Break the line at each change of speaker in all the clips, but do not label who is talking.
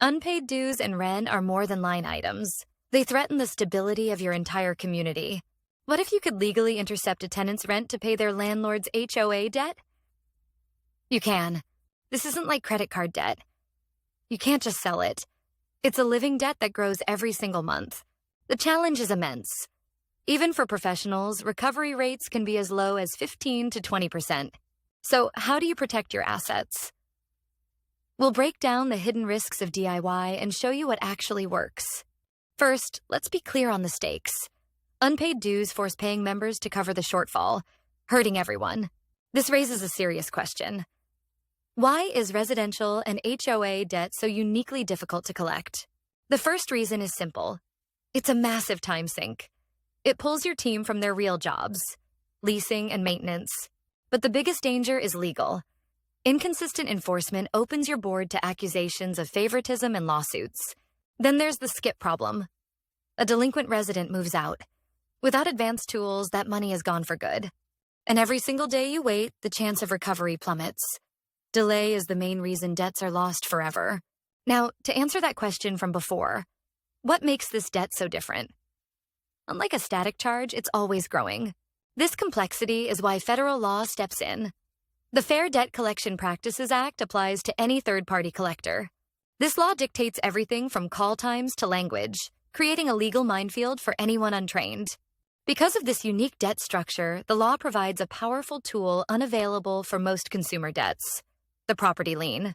Unpaid dues and rent are more than line items. They threaten the stability of your entire community. What if you could legally intercept a tenant's rent to pay their landlord's HOA debt? You can. This isn't like credit card debt. You can't just sell it. It's a living debt that grows every single month. The challenge is immense. Even for professionals, recovery rates can be as low as 15 to 20%. So how do you protect your assets? We'll break down the hidden risks of DIY and show you what actually works. First, let's be clear on the stakes. Unpaid dues force paying members to cover the shortfall, hurting everyone. This raises a serious question. Why is residential and HOA debt so uniquely difficult to collect? The first reason is simple. It's a massive time sink. It pulls your team from their real jobs, leasing and maintenance. But the biggest danger is legal. Inconsistent enforcement opens your board to accusations of favoritism and lawsuits. Then there's the skip problem. A delinquent resident moves out. Without advanced tools, that money is gone for good. And every single day you wait, the chance of recovery plummets. Delay is the main reason debts are lost forever. Now, to answer that question from before, what makes this debt so different? Unlike a static charge, it's always growing. This complexity is why federal law steps in. The Fair Debt Collection Practices Act applies to any third-party collector. This law dictates everything from call times to language, creating a legal minefield for anyone untrained. Because of this unique debt structure, the law provides a powerful tool unavailable for most consumer debts, the property lien.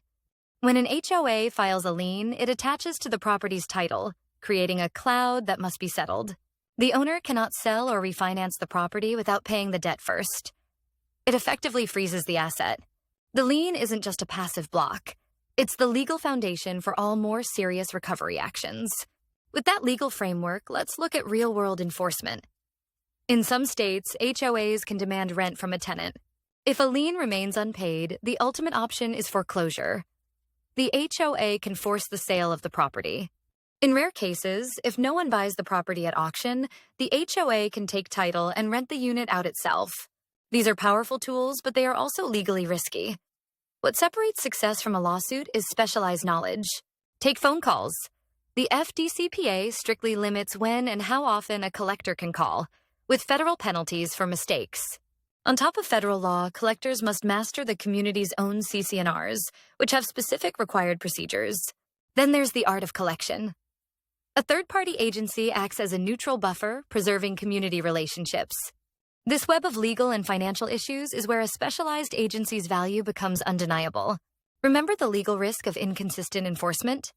When an HOA files a lien, it attaches to the property's title, creating a cloud that must be settled. The owner cannot sell or refinance the property without paying the debt first. It effectively freezes the asset. The lien isn't just a passive block. It's the legal foundation for all more serious recovery actions. With that legal framework, let's look at real-world enforcement. In some states, HOAs can demand rent from a tenant. If a lien remains unpaid, the ultimate option is foreclosure. The HOA can force the sale of the property. In rare cases, if no one buys the property at auction, the HOA can take title and rent the unit out itself. These are powerful tools, but they are also legally risky. What separates success from a lawsuit is specialized knowledge. Take phone calls. The FDCPA strictly limits when and how often a collector can call, with federal penalties for mistakes. On top of federal law, collectors must master the community's own CC&Rs, which have specific required procedures. Then there's the art of collection. A third-party agency acts as a neutral buffer, preserving community relationships. This web of legal and financial issues is where a specialized agency's value becomes undeniable. Remember the legal risk of inconsistent enforcement?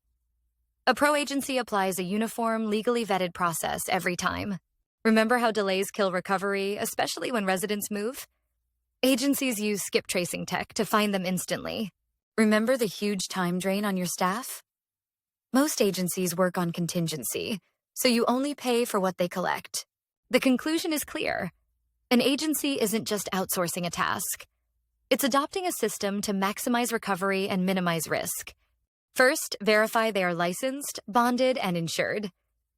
A pro agency applies a uniform, legally vetted process every time. Remember how delays kill recovery, especially when residents move? Agencies use skip tracing tech to find them instantly. Remember the huge time drain on your staff? Most agencies work on contingency, so you only pay for what they collect. The conclusion is clear. An agency isn't just outsourcing a task. It's adopting a system to maximize recovery and minimize risk. First, verify they are licensed, bonded, and insured.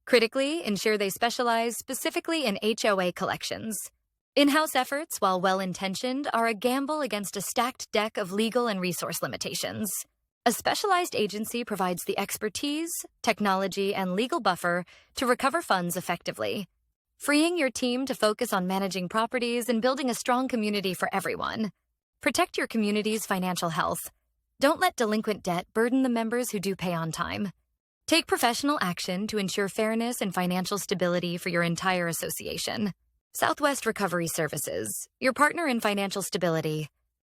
Critically, ensure they specialize specifically in HOA collections. In-house efforts, while well-intentioned, are a gamble against a stacked deck of legal and resource limitations. A specialized agency provides the expertise, technology, and legal buffer to recover funds effectively, freeing your team to focus on managing properties and building a strong community for everyone. Protect your community's financial health. Don't let delinquent debt burden the members who do pay on time. Take professional action to ensure fairness and financial stability for your entire association. Southwest Recovery Services, your partner in financial stability.